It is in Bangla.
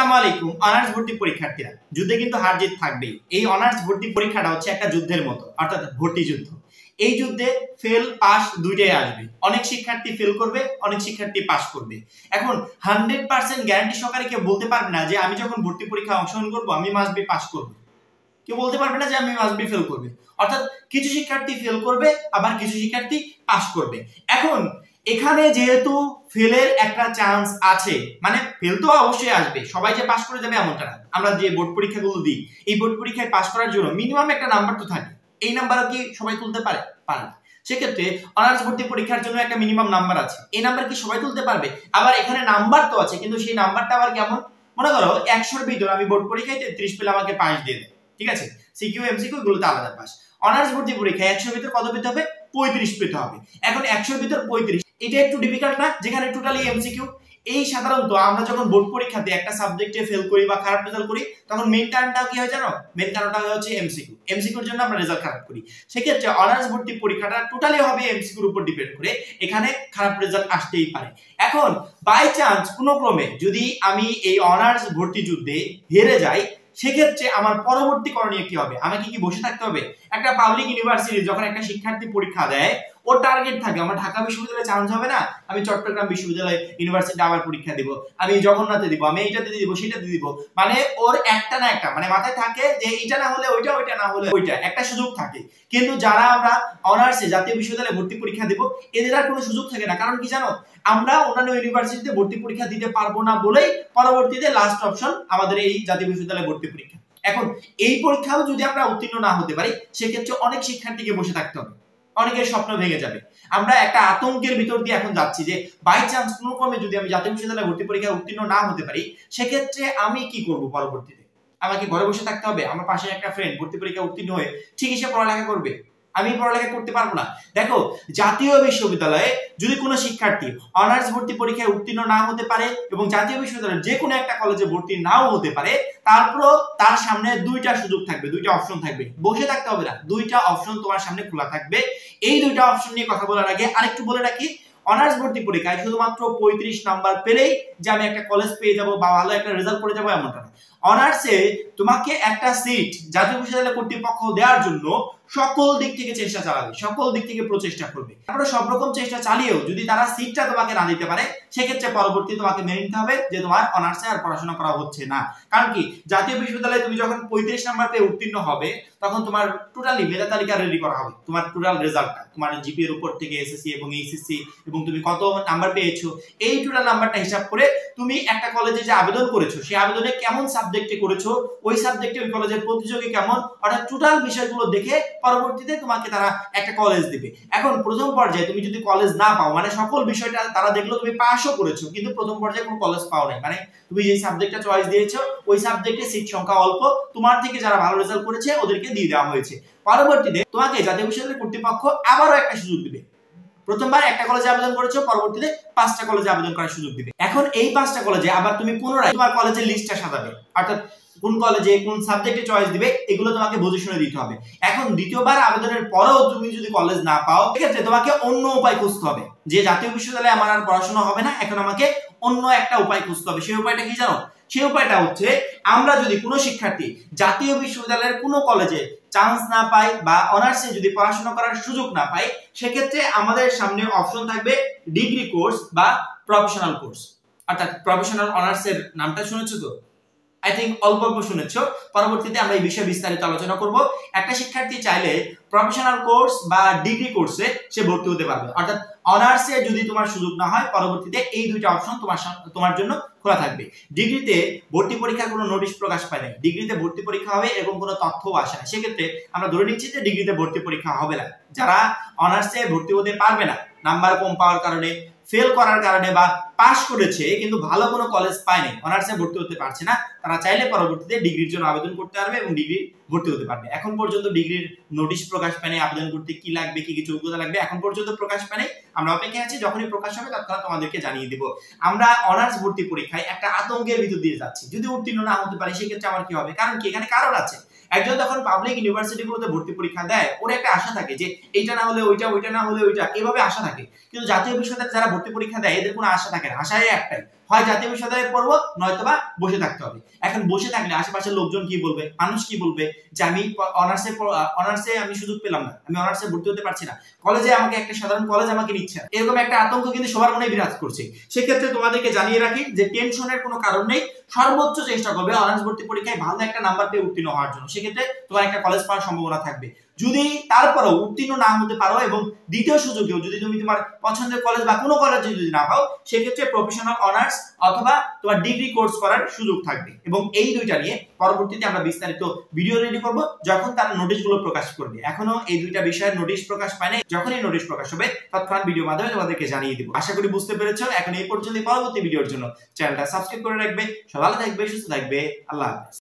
আসসালামু আলাইকুম। অনার্স ভর্তি পরীক্ষার্থীরা, যুদ্ধে কিন্তু হার জিত থাকবেই। এই অনার্স ভর্তি পরীক্ষাটা হচ্ছে একটা যুদ্ধের মতো, অর্থাৎ ভর্তি যুদ্ধ। এই যুদ্ধে ফেল পাস দুইটাই আসবে। অনেক শিক্ষার্থী ফেল করবে, অনেক শিক্ষার্থী পাস করবে। এখন 100% গ্যারান্টি সহকারে কেউ বলতে পারবে না যে আমি যখন ভর্তি পরীক্ষায় অংশগ্রহণ করবো আমি মাস্ট বি পাস করবো। কেউ বলতে পারবে না যে আমি মাস্ট বি ফেল করবে। অর্থাৎ কিছু শিক্ষার্থী ফেল করবে, আবার কিছু শিক্ষার্থী পাস করবে। এখন এখানে যেহেতু ফেলের একটা চান্স আছে, মানে ফেল তো অবশ্যই আসবে, সবাই যে পাস করে যাবে এমনটা না। আমরা যে বোর্ড পরীক্ষাগুলো দিই, এই বোর্ড পরীক্ষায় পাস করার জন্য মিনিমাম একটা নাম্বার তো থাকে। এই নাম্বার কি সবাই তুলতে পারে? পারে না। সেক্ষেত্রে অনার্স ভর্তি পরীক্ষার জন্য একটা মিনিমাম নাম্বার আছে। এই নাম্বার কি সবাই তুলতে পারবে? আবার এখানে নাম্বার তো আছে, কিন্তু সেই নাম্বারটা আবার কেমন? মনে করো 100-র ভিতর আমি বোর্ড পরীক্ষায় 33 পেলে আমাকে পাস দিয়ে দেয়, ঠিক আছে? সিকিউ এমসিকিউ এগুলোতে আলাদা পাস। অনার্স ভর্তি পরীক্ষায় 100-র ভিতর কত পেতে হবে? 35 পেতে হবে। এখন 100-র ভিতর 35, এটা একটু ডিফিকাল্ট না? যেখানে টোটালি এমসিকিউ। এই সাধারণত আমরা যখন বোর্ড পরীক্ষাতে একটা সাবজেক্টে ফেল করি বা খারাপ রেজাল্ট করি, তখন মেইন কারণটা কি হয় জানো? মেইন কারণটা হচ্ছে এমসিকিউ। এমসিকিউর জন্য আমরা রেজাল্ট খারাপ করি। সেক্ষেত্রে অনার্স ভর্তি পরীক্ষাটা টোটালি হবে এমসিকিউর উপর ডিপেন্ড করে। এখানে খারাপ রেজাল্ট আসতেই পারে। এখন বাই চান্স কোনো ক্রমে যদি আমি এই অনার্স ভর্তি যুদ্ধে হেরে যাই, সেক্ষেত্রে আমার পরবর্তী করণীয় কি হবে? আমাকে কি বসে থাকতে হবে? একটা পাবলিক ইউনিভার্সিটি যখন একটা শিক্ষার্থী পরীক্ষা দেয়, ওর টার্গেট থাকে আমার ঢাকা বিশ্ববিদ্যালয়ে চান্স হবে না, আমি চট্টগ্রাম বিশ্ববিদ্যালয় ইউনিভার্সিটি আবার পরীক্ষা দিব, আমি জগন্নাথে দিব, আমি এইটাতে দিব, সেটাতে দিব। মানে ওর একটা না একটা মানে মাথায় থাকে যে এইটা না হলে ওইটা, ওইটা না হলে ওইটা, একটা সুযোগ থাকে। কিন্তু যারা আমরা অনার্সে জাতীয় বিশ্ববিদ্যালয়ে ভর্তি পরীক্ষা দিব, এদের আর কোনো সুযোগ থাকে না। কারণ কি জানো? আমরা অন্যান্য ইউনিভার্সিটিতে ভর্তি পরীক্ষা দিতে পারবো না বলেই পরবর্তীতে লাস্ট অপশন আমাদের এই জাতীয় বিশ্ববিদ্যালয়ে ভর্তি পরীক্ষা। এখন এই পরীক্ষাও যদি আমরা উত্তীর্ণ না হতে পারি, সেক্ষেত্রে অনেক শিক্ষার্থীকে বসে থাকতে হবে, অনেকের স্বপ্ন ভেঙে যাবে। আমরা একটা আতঙ্কের ভিতর দিয়ে এখন যাচ্ছি যে বাই চান্স কোনো ক্রমে যদি আমি জাতীয় বিশ্ববিদ্যালয়ে ভর্তি পরীক্ষায় উত্তীর্ণ না হতে পারি, সেক্ষেত্রে আমি কি করব পরবর্তীতে? আমাকে ঘরে বসে থাকতে হবে? আমার পাশে একটা ফ্রেন্ড ভর্তি পরীক্ষায় উত্তীর্ণ হয়ে ঠিকই সে পড়ালেখা করবে, আমি পড়ালেখা করতে পারবো না। দেখো, জাতীয় বিশ্ববিদ্যালয়ে যদি কোনো শিক্ষার্থী অনার্স ভর্তি পরীক্ষায় উত্তীর্ণ না হতে পারে এবং জাতীয় বিশ্ববিদ্যালয়ের যে কোনো একটা কলেজে ভর্তি নাও হতে পারে, তারপরও তার সামনে দুইটা সুযোগ থাকবে, দুইটা অপশন থাকবে। বসে থাকতে হবে না, দুইটা অপশন তোমার সামনে খোলা থাকবে। এই দুইটা অপশন নিয়ে কথা বলার আগে আরেকটু বলে রাখি, অনার্স ভর্তি পরীক্ষায় শুধুমাত্র 35 নাম্বার পেলেই যে আমি একটা কলেজ পেয়ে যাব বা ভালো একটা রেজাল্ট করে যাবো এমনটা না। অনার্সে তোমাকে একটা সিট জাতীয় বিশ্ববিদ্যালয় কর্তৃপক্ষ দেওয়ার জন্য সকল দিক থেকে চেষ্টা চালাবে, সকল দিক থেকে প্রচেষ্টা করবে। তারপরে সব রকম চেষ্টা চালিয়েও যদি তারা সিটটা তোমাকে না দিতে পারে, সেক্ষেত্রে পরবর্তী তোমাকে মেনে নিতে হবে যে তোমার অনার্সে আর পড়াশোনা করা হচ্ছে না। কারণ কি, জাতীয় বিশ্ববিদ্যালয়ে তুমি যখন 35 নাম্বার পেয়ে উত্তীর্ণ হবে, তখন তোমার টোটালি মেধা তালিকা রেডি করা হবে। তোমার টোটাল রেজাল্টটা, তোমার জিপি এর উপর থেকে এসএসসি এবং এইচএসসি এবং তুমি কত নাম্বার পেয়েছো, এই টোটাল নাম্বারটা হিসাব করে তুমি একটা কলেজে যে আবেদন করেছো, সেই আবেদনে কেমন সাবজেক্টে করেছো, ওই সাবজেক্টে ওই কলেজের প্রতিযোগী কেমন, অর্থাৎ টোটাল বিষয়গুলো দেখে পরবর্তীতে তোমাকে তারা একটা কলেজ দিবে। এখন প্রথম পর্যায়ে তুমি যদি কলেজ না পাও, মানে সকল বিষয়টা তারা দেখলো তুমি পাসও করেছো, কিন্তু প্রথম পর্যায়ে কোনো কলেজ পাও নাই, মানে তুমি যে সাবজেক্টটা চয়েস দিয়েছো ওই সাবজেক্টে সিট সংখ্যা অল্প, তোমার থেকে যারা ভালো রেজাল্ট করেছে ওদেরকে দিয়ে দেওয়া হয়েছে। পরবর্তীতে তোমাকে জাতীয় বিশ্ববিদ্যালয় কর্তৃপক্ষ আবারও একটা সুযোগ দিবে। প্রথমবার একটা কলেজে আবেদন করেছো, পরবর্তীতে 5টা কলেজে আবেদন করার সুযোগ দিবে। এখন এই 5টা কলেজে আবার তুমি পুনরায় তোমার কলেজের লিস্টটা সাজাবে, অর্থাৎ কোন কলেজে কোন সাবজেক্টে চয়েস দিবে এগুলো তোমাকে বুঝে শুনে দিতে হবে। এখন দ্বিতীয়বার আবেদনের পরেও তুমি যদি কলেজ না পাও, সেক্ষেত্রে তোমাকে অন্য উপায় খুঁজতে হবে যে জাতীয় বিশ্ববিদ্যালয়ে আমার আর পড়াশোনা হবে না, এখন আমাকে অন্য একটা উপায় খুঁজতে হবে। সেই উপায়টা কি জানো? সেই উপায়টা হচ্ছে, আমরা যদি কোনো শিক্ষার্থী জাতীয় বিশ্ববিদ্যালয়ের কোনো কলেজে চান্স না পাই বা অনার্সে যদি পড়াশোনা করার সুযোগ না পাই, সেক্ষেত্রে আমাদের সামনে অপশন থাকবে ডিগ্রি কোর্স বা প্রফেশনাল কোর্স। অর্থাৎ প্রফেশনাল অনার্সের নামটা শুনেছো তো? আই থিঙ্ক অল্প অল্প শুনেছো। পরবর্তীতে আমরা এই বিষয়ে বিস্তারিত আলোচনা করব। একটা শিক্ষার্থী চাইলে প্রফেশনাল কোর্স বা ডিগ্রি কোর্সে সে ভর্তি হতে পারবে। অর্থাৎ অনার্সে যদি তোমার সুযোগ না হয়, পরবর্তীতে এই দুইটা অপশন তোমার জন্য খোলা থাকবে। ডিগ্রিতে ভর্তি পরীক্ষার কোনো নোটিশ প্রকাশ পায় না, ডিগ্রিতে ভর্তি পরীক্ষা হবে এবং কোনো তথ্যও আসে না। সেক্ষেত্রে আমরা ধরে নিচ্ছি যে ডিগ্রিতে ভর্তি পরীক্ষা হবে না। যারা অনার্সে ভর্তি হতে পারবে না, নাম্বার কম পাওয়ার কারণে, ফেল করার কারণে বা পাস করেছে কিন্তু ভালো কোনো কলেজ পায়নি, অনার্সে ভর্তি হতে পারছে না, তারা চাইলে পরবর্তীতে ডিগ্রির জন্য আবেদন করতে পারবে এবং ডিগ্রি ভর্তি হতে পারবে। এখন পর্যন্ত ডিগ্রির নোটিশ প্রকাশ পায়নি, আবেদন করতে কি লাগবে, কি কি যোগ্যতা লাগবে এখন পর্যন্ত প্রকাশ পায়নি। আমরা অপেক্ষায় আছি, যখনই প্রকাশ হবে তৎক্ষণাৎ তোমাদেরকে জানিয়ে দিব। আমরা অনার্স ভর্তি পরীক্ষায় একটা আতঙ্কের ভিতর দিয়ে যাচ্ছি, যদি উত্তীর্ণ না হতে পারি সেক্ষেত্রে আমার কি হবে? কারণ কি, এখানে কারণ আছে। একজন যখন পাবলিক ইউনিভার্সিটিগুলোতে ভর্তি পরীক্ষা দেয়, ওর একটা আশা থাকে যে এইটা না হলে ওইটা, ওইটা না হলে ওইটা, এভাবে আশা থাকে। কিন্তু জাতীয় বিশ্ববিদ্যালয়ে যারা ভর্তি পরীক্ষা দেয় এদের কোনো আশা থাকে না, আশাই একটাই হয় জাতীয় বিশ্ববিদ্যালয়ে পড়বো নয়তোবা বসে থাকতে হবে। এখন বসে থাকলে আশেপাশের লোকজন কি বলবে, মানুষ কি বলবে যে আমি অনার্সে আমি সুযোগ পেলাম না, আমি অনার্সে ভর্তি হতে পারছি না, কলেজে আমাকে একটা সাধারণ কলেজ আমাকে নিচ্ছে না, এরকম একটা আতঙ্ক কিন্তু সবার মনে বিরাজ করছে। সেক্ষেত্রে তোমাদেরকে জানিয়ে রাখি যে টেনশনের কোনো কারণ নেই, সর্বোচ্চ চেষ্টা করবে অনার্স ভর্তি পরীক্ষায় ভালো একটা নাম্বার পেয়ে উত্তীর্ণ হওয়ার জন্য। সেক্ষেত্রে তোমার একটা কলেজ পাওয়ার সম্ভাবনা থাকবে। যদি তারপরেও উত্তীর্ণ না হতে পারো এবং দ্বিতীয় সুযোগেও যদি তুমি তোমার পছন্দের কলেজ বা কোনো কলেজে যদি না পাও, সেক্ষেত্রে প্রফেশনাল অনার্স অথবা তোমার ডিগ্রি কোর্স করার সুযোগ থাকবে। এবং এই দুইটা নিয়ে পরবর্তীতে আমরা বিস্তারিত ভিডিও রেডি করব যখন তার নোটিশগুলো প্রকাশ করবে। এখনো এই দুইটা বিষয়ের নোটিশ প্রকাশ পায় নাই, যখন এই নোটিশ প্রকাশ হবে তৎক্ষণাৎ ভিডিওর মাধ্যমে তোমাদেরকে জানিয়ে দিব। আশা করি বুঝতে পেরেছো। এখন এই পর্যন্ত পরবর্তী ভিডিওর জন্য চ্যানেলটা সাবস্ক্রাইব করে রাখবে। সবাই ভালো থাকবে, সুস্থ থাকবে। আল্লাহ হাফেজ।